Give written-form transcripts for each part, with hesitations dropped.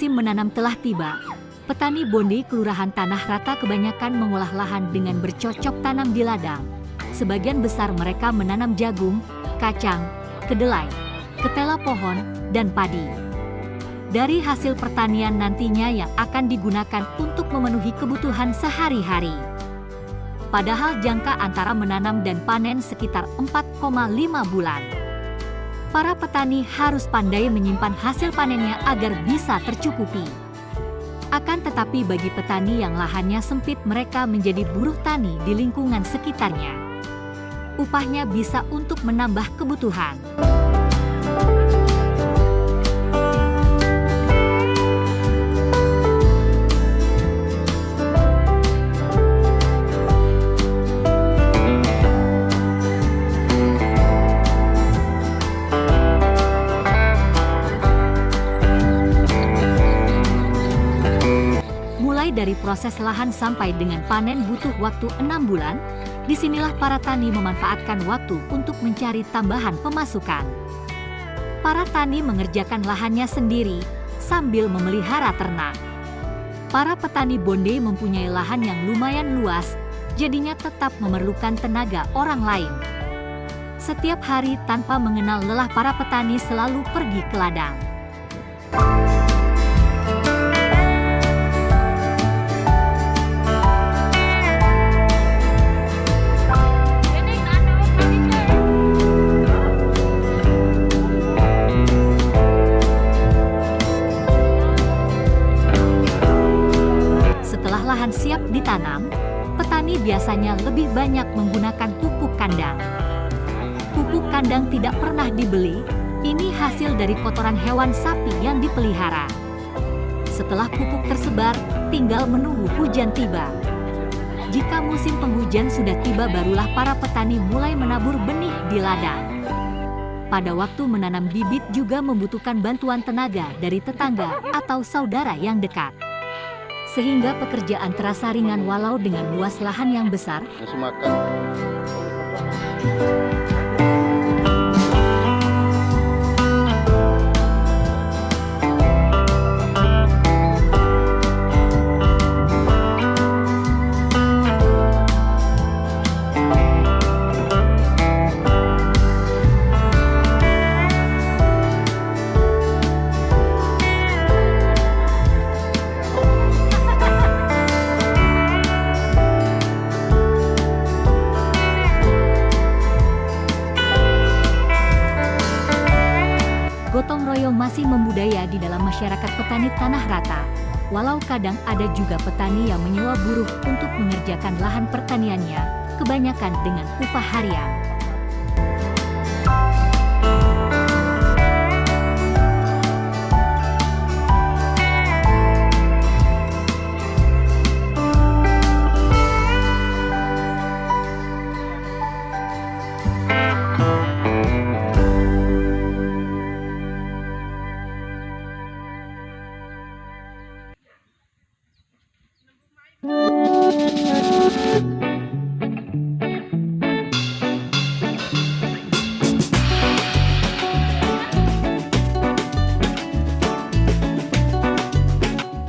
musim menanam telah tiba, petani Bonde Kelurahan Tanah Rata kebanyakan mengolah lahan dengan bercocok tanam di ladang. Sebagian besar mereka menanam jagung, kacang, kedelai, ketela pohon, dan padi. Dari hasil pertanian nantinya yang akan digunakan untuk memenuhi kebutuhan sehari-hari. Padahal jangka antara menanam dan panen sekitar 4,5 bulan. Para petani harus pandai menyimpan hasil panennya agar bisa tercukupi. Akan tetapi bagi petani yang lahannya sempit, mereka menjadi buruh tani di lingkungan sekitarnya. Upahnya bisa untuk menambah kebutuhan. Dari proses lahan sampai dengan panen butuh waktu 6 bulan, disinilah para tani memanfaatkan waktu untuk mencari tambahan pemasukan. Para tani mengerjakan lahannya sendiri sambil memelihara ternak. Para petani Bonde mempunyai lahan yang lumayan luas, jadinya tetap memerlukan tenaga orang lain. Setiap hari tanpa mengenal lelah, para petani selalu pergi ke ladang. Lahan siap ditanam, petani biasanya lebih banyak menggunakan pupuk kandang. Pupuk kandang tidak pernah dibeli, ini hasil dari kotoran hewan sapi yang dipelihara. Setelah pupuk tersebar, tinggal menunggu hujan tiba. Jika musim penghujan sudah tiba, barulah para petani mulai menabur benih di ladang. Pada waktu menanam bibit juga membutuhkan bantuan tenaga dari tetangga atau saudara yang dekat. Sehingga pekerjaan terasa ringan walau dengan luas lahan yang besar. Gotong royong masih membudaya di dalam masyarakat petani Tanah Rata. Walau kadang ada juga petani yang menyewa buruh untuk mengerjakan lahan pertaniannya, kebanyakan dengan upah harian.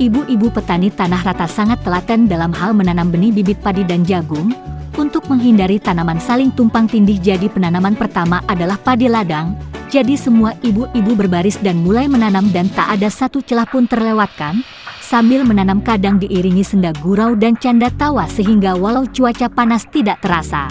Ibu-ibu petani Tanah Rata sangat telaten dalam hal menanam benih bibit padi dan jagung. Untuk menghindari tanaman saling tumpang tindih, jadi penanaman pertama adalah padi ladang. Jadi semua ibu-ibu berbaris dan mulai menanam dan tak ada satu celah pun terlewatkan. Sambil menanam kadang diiringi senda gurau dan canda tawa sehingga walau cuaca panas tidak terasa.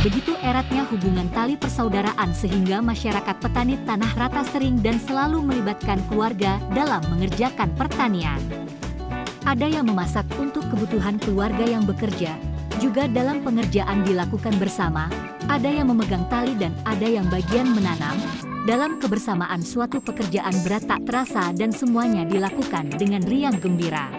Begitu eratnya hubungan tali persaudaraan sehingga masyarakat petani Tanah Rata sering dan selalu melibatkan keluarga dalam mengerjakan pertanian. Ada yang memasak untuk kebutuhan keluarga yang bekerja, juga dalam pengerjaan dilakukan bersama, ada yang memegang tali dan ada yang bagian menanam. Dalam kebersamaan suatu pekerjaan berat tak terasa dan semuanya dilakukan dengan riang gembira.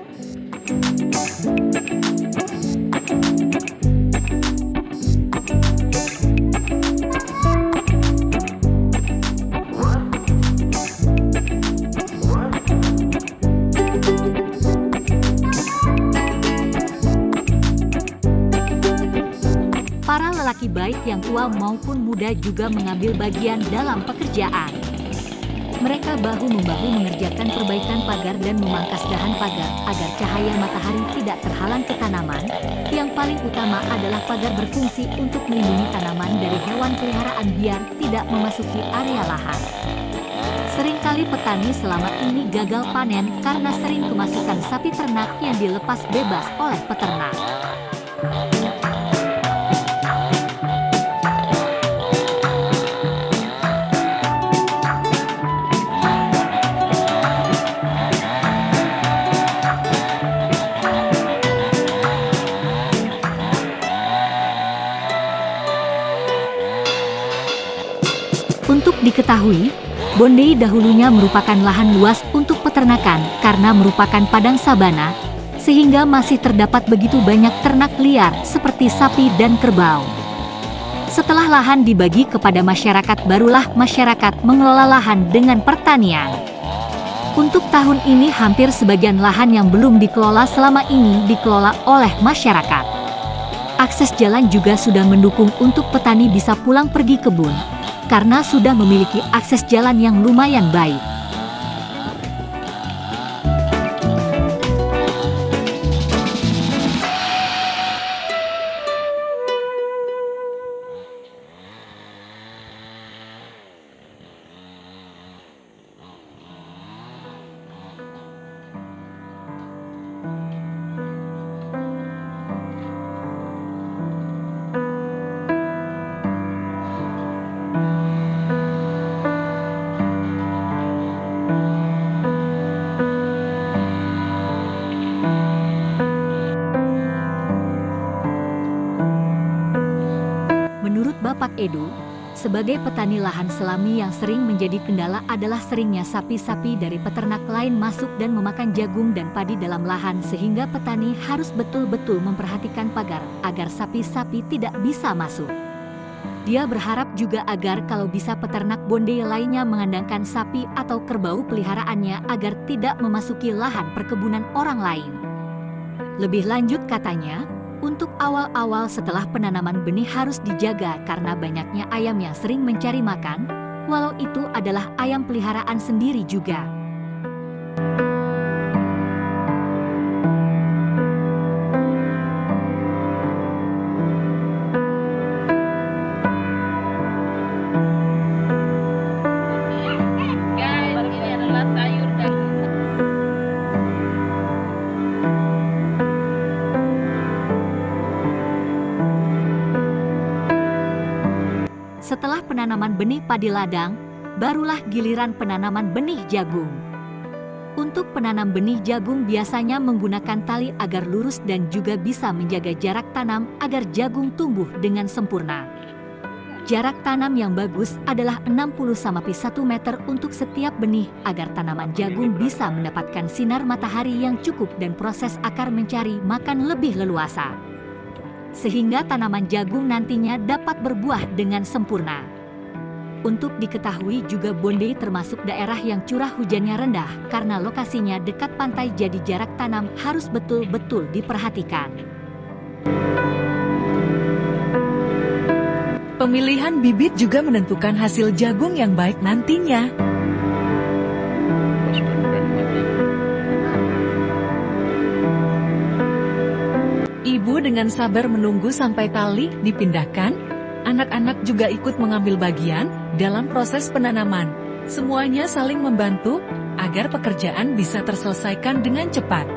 Para lelaki baik yang tua maupun muda juga mengambil bagian dalam pekerjaan. Mereka bahu-membahu mengerjakan perbaikan pagar dan memangkas dahan pagar agar cahaya matahari tidak terhalang ke tanaman. Yang paling utama adalah pagar berfungsi untuk melindungi tanaman dari hewan peliharaan biar tidak memasuki area lahan. Seringkali petani selama ini gagal panen karena sering kemasukan sapi ternak yang dilepas bebas oleh peternak. Untuk diketahui, Bondei dahulunya merupakan lahan luas untuk peternakan karena merupakan padang sabana, sehingga masih terdapat begitu banyak ternak liar seperti sapi dan kerbau. Setelah lahan dibagi kepada masyarakat, barulah masyarakat mengelola lahan dengan pertanian. Untuk tahun ini hampir sebagian lahan yang belum dikelola selama ini dikelola oleh masyarakat. Akses jalan juga sudah mendukung untuk petani bisa pulang pergi kebun, karena sudah memiliki akses jalan yang lumayan baik. Menurut Bapak Edo, sebagai petani lahan selami yang sering menjadi kendala adalah seringnya sapi-sapi dari peternak lain masuk dan memakan jagung dan padi dalam lahan, sehingga petani harus betul-betul memperhatikan pagar agar sapi-sapi tidak bisa masuk. Dia berharap juga agar kalau bisa peternak Bondei lainnya mengandangkan sapi atau kerbau peliharaannya agar tidak memasuki lahan perkebunan orang lain. Lebih lanjut katanya, untuk awal-awal setelah penanaman benih harus dijaga karena banyaknya ayam yang sering mencari makan, walau itu adalah ayam peliharaan sendiri juga. Ini adalah sayur dan Setelah penanaman benih padi ladang, barulah giliran penanaman benih jagung. Untuk penanam benih jagung biasanya menggunakan tali agar lurus dan juga bisa menjaga jarak tanam agar jagung tumbuh dengan sempurna. Jarak tanam yang bagus adalah 60-1 meter untuk setiap benih agar tanaman jagung bisa mendapatkan sinar matahari yang cukup dan proses akar mencari makan lebih leluasa, sehingga tanaman jagung nantinya dapat berbuah dengan sempurna. Untuk diketahui juga Bondei termasuk daerah yang curah hujannya rendah karena lokasinya dekat pantai, jadi jarak tanam harus betul-betul diperhatikan. Pemilihan bibit juga menentukan hasil jagung yang baik nantinya. Ibu dengan sabar menunggu sampai tali dipindahkan. Anak-anak juga ikut mengambil bagian dalam proses penanaman. Semuanya saling membantu agar pekerjaan bisa terselesaikan dengan cepat.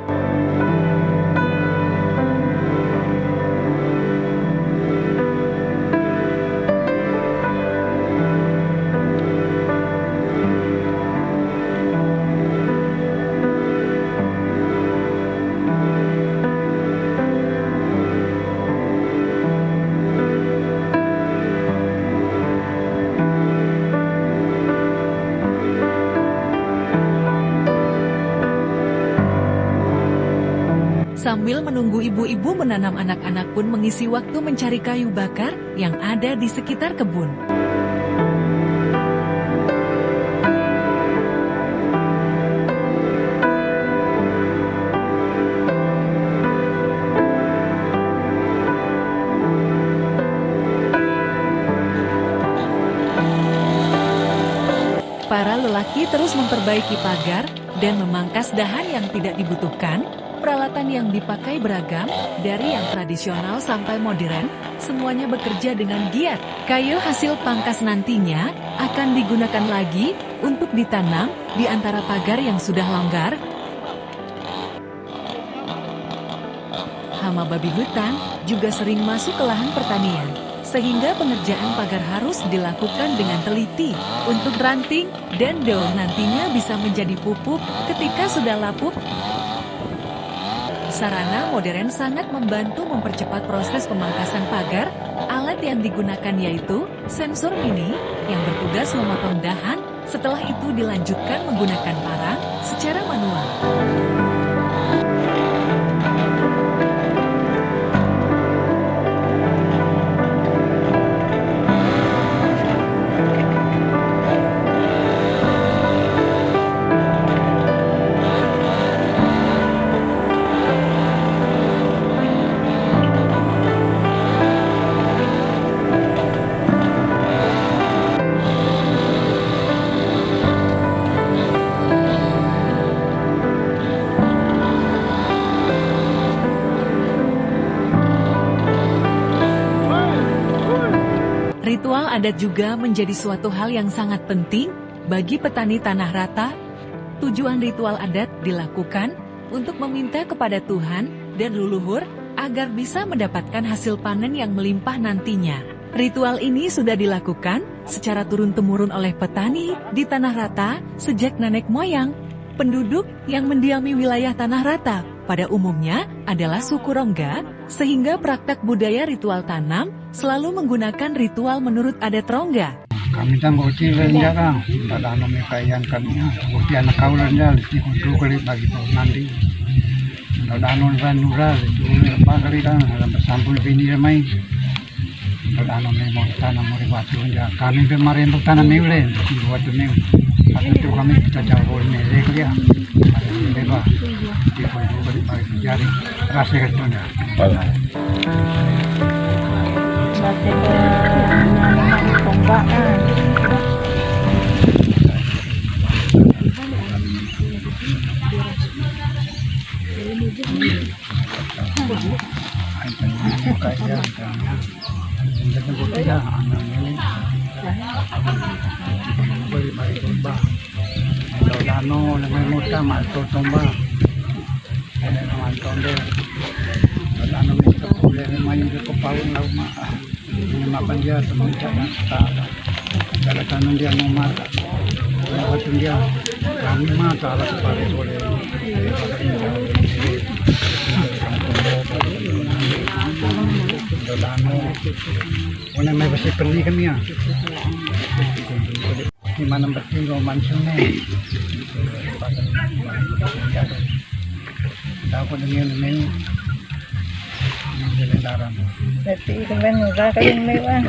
Sambil menunggu ibu-ibu menanam, anak-anak pun mengisi waktu mencari kayu bakar yang ada di sekitar kebun. Para lelaki terus memperbaiki pagar dan memangkas dahan yang tidak dibutuhkan. Peralatan yang dipakai beragam, dari yang tradisional sampai modern, semuanya bekerja dengan giat. Kayu hasil pangkas nantinya akan digunakan lagi untuk ditanam di antara pagar yang sudah longgar. Hama babi hutan juga sering masuk ke lahan pertanian, sehingga pengerjaan pagar harus dilakukan dengan teliti untuk ranting dan daun nantinya bisa menjadi pupuk ketika sudah lapuk. Sarana modern sangat membantu mempercepat proses pemangkasan pagar. Alat yang digunakan yaitu sensor mini yang bertugas memotong dahan, setelah itu dilanjutkan menggunakan parang secara manual. Ritual adat juga menjadi suatu hal yang sangat penting bagi petani tanah rata. Tujuan ritual adat dilakukan untuk meminta kepada Tuhan dan leluhur agar bisa mendapatkan hasil panen yang melimpah nantinya. Ritual ini sudah dilakukan secara turun-temurun oleh petani di tanah rata sejak nenek moyang. Penduduk yang mendiami wilayah tanah rata pada umumnya adalah suku Rongga, sehingga praktek budaya ritual tanam selalu menggunakan ritual menurut adat Rongga. Kami tak bukti rendah kan, pada anu mekayan kami, bukti anak kau rendah, di kudu kali bagi nanti. Pada anu rendah, itu apa kali kan, dalam bersampul bini ramai. Pada anu mau tanam muri batu rendah, kami kemarin untuk tanam milen, di batu milen. Atau itu kami kita jauh milen kali ya. Bebas, di kudu kali bagi jari, rasa kecilnya. Makan dia semenjak yang setara, kalau tanam dia mau makan, kalau dia kami mata alat pakai boleh, kalau mana mai bersih pergi kami ya, di mana bersih roman sungai, tahu dengan ini. Berarti kemarin udah kayak mewah.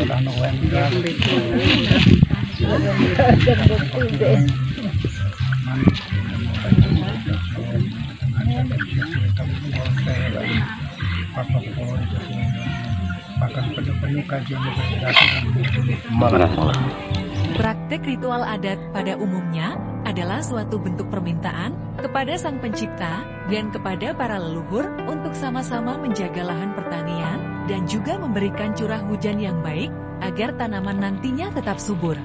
Praktek ritual adat pada umumnya adalah suatu bentuk permintaan kepada Sang Pencipta dan kepada para leluhur untuk sama-sama menjaga lahan pertanian dan juga memberikan curah hujan yang baik agar tanaman nantinya tetap subur.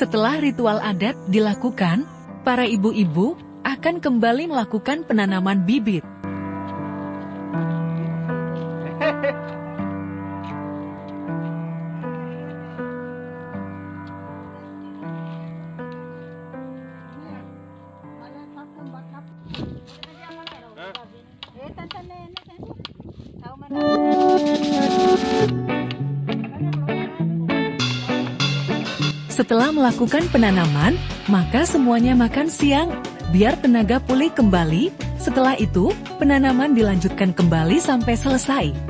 Setelah ritual adat dilakukan, para ibu-ibu akan kembali melakukan penanaman bibit. Setelah melakukan penanaman, maka semuanya makan siang, biar tenaga pulih kembali. Setelah itu, penanaman dilanjutkan kembali sampai selesai.